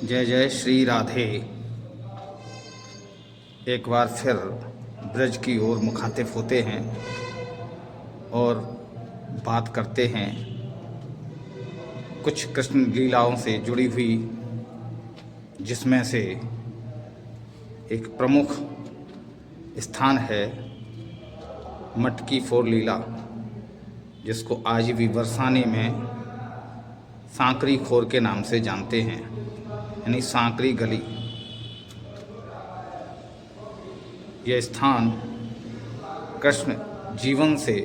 जय जय श्री राधे। एक बार फिर ब्रज की ओर मुखातिब होते हैं और बात करते हैं कुछ कृष्ण लीलाओं से जुड़ी हुई, जिसमें से एक प्रमुख स्थान है मटकी फोर लीला, जिसको आज भी बरसाने में सांकरी खोर के नाम से जानते हैं, यानी सांकरी गली। यह स्थान कृष्ण जीवन से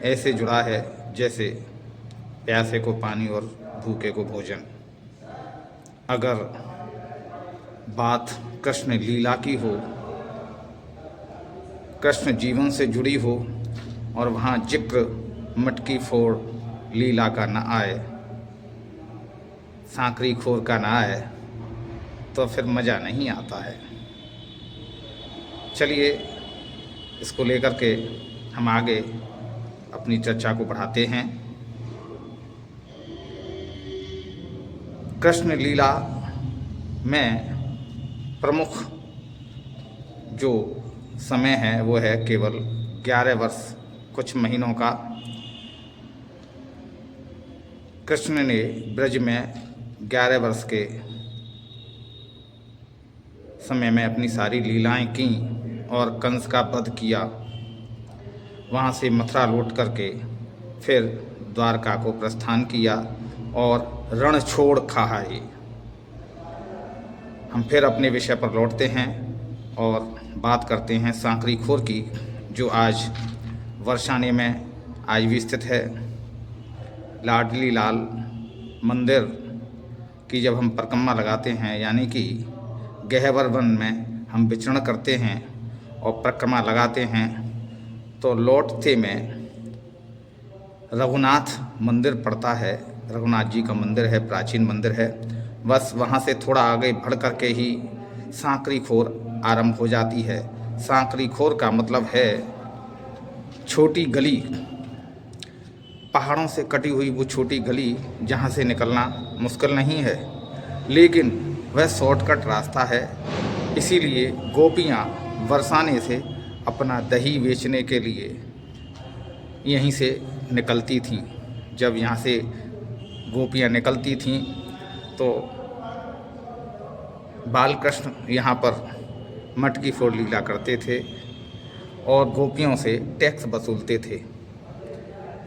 ऐसे जुड़ा है जैसे प्यासे को पानी और भूखे को भोजन। अगर बात कृष्ण लीला की हो, कृष्ण जीवन से जुड़ी हो और वहाँ जिक्र मटकी फोड़ लीला का न आए, सांकरी खोर का ना आए, तो फिर मज़ा नहीं आता है। चलिए इसको लेकर के हम आगे अपनी चर्चा को बढ़ाते हैं। कृष्ण लीला में प्रमुख जो समय है वो है केवल 11 वर्ष कुछ महीनों का। कृष्ण ने ब्रज में 11 वर्ष के समय में अपनी सारी लीलाएं की और कंस का वध किया। वहाँ से मथुरा लौट करके फिर द्वारका को प्रस्थान किया और रण छोड़ खाए। हम फिर अपने विषय पर लौटते हैं और बात करते हैं सांकरी खोर की, जो आज वर्षाने में आज भी स्थित है। लाडली लाल मंदिर की जब हम परिक्रमा लगाते हैं, यानी कि गहवर वन में हम विचरण करते हैं और परिक्रमा लगाते हैं, तो लौटते में रघुनाथ मंदिर पड़ता है। रघुनाथ जी का मंदिर है, प्राचीन मंदिर है। बस वहाँ से थोड़ा आगे बढ़ कर के ही सांकरी खोर आरंभ हो जाती है। सांकरी खोर का मतलब है छोटी गली, पहाड़ों से कटी हुई वो छोटी गली जहाँ से निकलना मुश्किल नहीं है, लेकिन वह शॉर्टकट रास्ता है। इसीलिए गोपियाँ बरसाने से अपना दही बेचने के लिए यहीं से निकलती थीं। जब यहाँ से गोपियाँ निकलती थीं तो बालकृष्ण यहाँ पर मटकी फोड़ लीला करते थे और गोपियों से टैक्स वसूलते थे।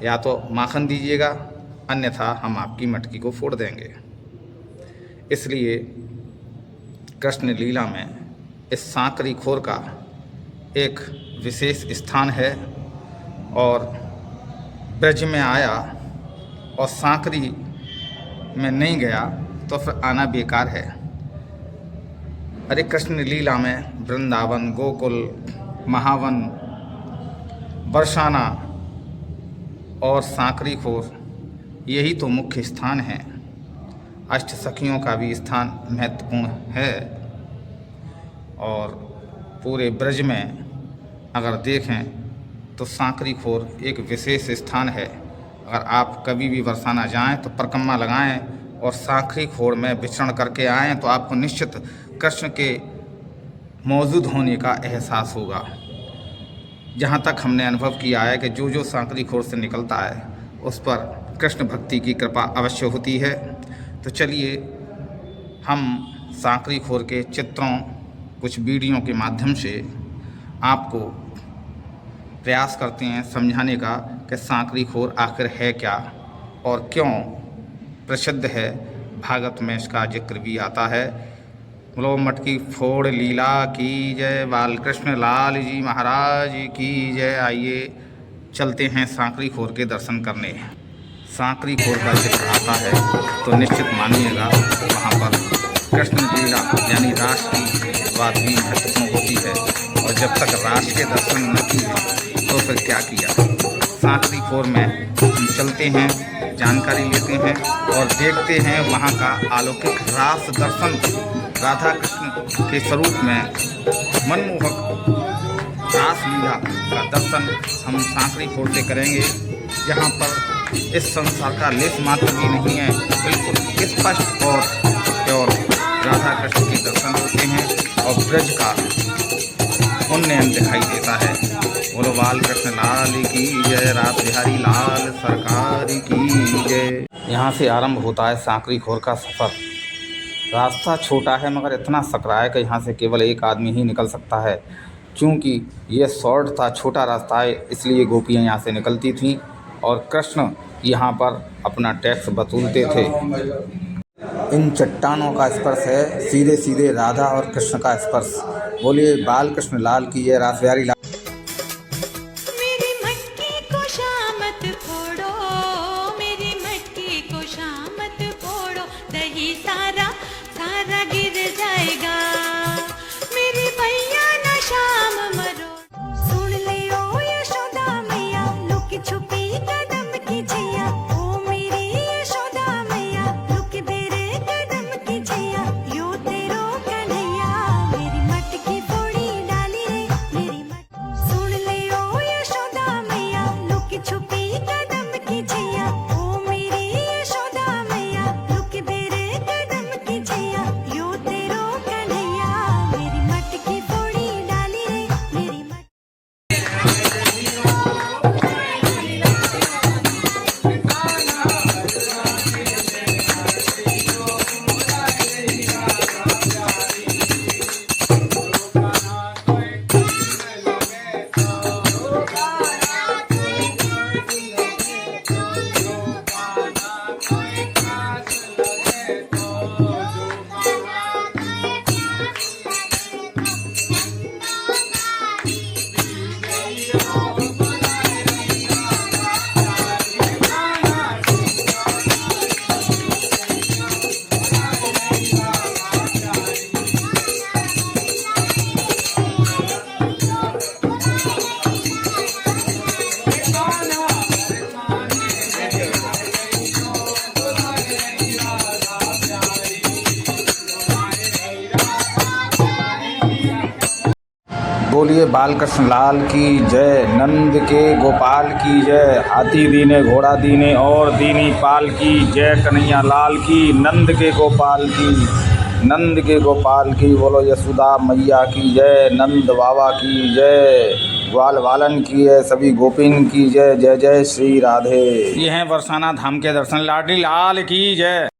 या तो माखन दीजिएगा, अन्यथा हम आपकी मटकी को फोड़ देंगे। इसलिए कृष्ण लीला में इस सांकरी खोर का एक विशेष स्थान है। और ब्रज में आया और सांकरी में नहीं गया तो फिर आना बेकार है। अरे कृष्ण लीला में वृंदावन, गोकुल, महावन, बरसाना और सांकरी खोर, यही तो मुख्य स्थान हैं। अष्ट सखियों का भी स्थान महत्वपूर्ण है। और पूरे ब्रज में अगर देखें तो सांकरी खोर एक विशेष स्थान है। अगर आप कभी भी बरसाना जाएं तो परिक्रमा लगाएं और सांकरी खोर में विचरण करके आएं तो आपको निश्चित कृष्ण के मौजूद होने का एहसास होगा। जहाँ तक हमने अनुभव किया है कि जो जो सांकरी खोर से निकलता है उस पर कृष्ण भक्ति की कृपा अवश्य होती है। तो चलिए हम सांकरी खोर के चित्रों, कुछ वीडियो के माध्यम से आपको प्रयास करते हैं समझाने का कि सांकरी खोर आखिर है क्या और क्यों प्रसिद्ध है। भागवत में इसका जिक्र भी आता है। बोलो मटकी फोड़ लीला की जय, बालकृष्ण लाल जी महाराज की जय। आइए चलते हैं सांकरी खोर के दर्शन करने। सांकरी खोर का जिक्र आता है तो निश्चित मानिएगा वहाँ पर कृष्ण लीला यानी रास की बात भी महत्वपूर्ण होती है। और जब तक रास के दर्शन न किए तो फिर क्या किया। सांकरी खोर में हम चलते हैं, जानकारी लेते हैं और देखते हैं वहाँ का अलौकिक रास दर्शन। राधा कृष्ण के स्वरूप में मनमोहक रास लीला का दर्शन हम सांकरी खोर से करेंगे, जहाँ पर इस संसार का लेस मात्र भी नहीं है, बिल्कुल स्पष्ट और प्योर बाल कृष्ण लाल की जय, रास बिहारी लाल सरकार की जय। यहाँ से आरंभ होता है सांकरी खोर का सफ़र। रास्ता छोटा है मगर इतना सकरा है कि यहाँ से केवल एक आदमी ही निकल सकता है। क्योंकि यह शॉर्ट था, छोटा रास्ता है, इसलिए गोपियाँ यहाँ से निकलती थीं और कृष्ण यहाँ पर अपना टैक्स वसूलते थे। इन चट्टानों का स्पर्श है सीधे सीधे राधा और कृष्ण का स्पर्श। बोलिए बाल कृष्ण लाल की जय, रास बिहारी लाल। मेरी मटकी को शामत फोड़ो, मेरी मटकी को शामत फोड़ो, दही सारा सारा गिर जाएगा, मेरी भैया ना शाम मरो। सुन लियो यशोदा मैया, लुकी छुपी कदम की छैया, ओ मेरी यशोदा मैया, लुकी बेरे कदम की छैया, यो तेरो कन्हैया, मेरी मटकी फोड़ी डाली रे, मेरी सुन लियो यशोदा मैया, लुकी छुपी कदम की छैया, ओ मेरी यशोदा मैया, लुकी बेरे कदम की छैया, यो तेरो कन्हैया, मेरी मटकी फोड़ी डाली रे, मेरी बोलिए बाल कृष्ण लाल की जय, नंद के गोपाल की जय, हाथी दीने घोड़ा दीने और दीनी पाल की जय, कन्हैया लाल की, नंद के गोपाल की, नंद के गोपाल की। बोलो यशोदा मैया की जय, नंद बाबा की जय, ग्वाल वालन की है, सभी गोपिन की जय, जय जय श्री राधे। ये हैं बरसाना धाम के दर्शन, लाडली लाल की जय।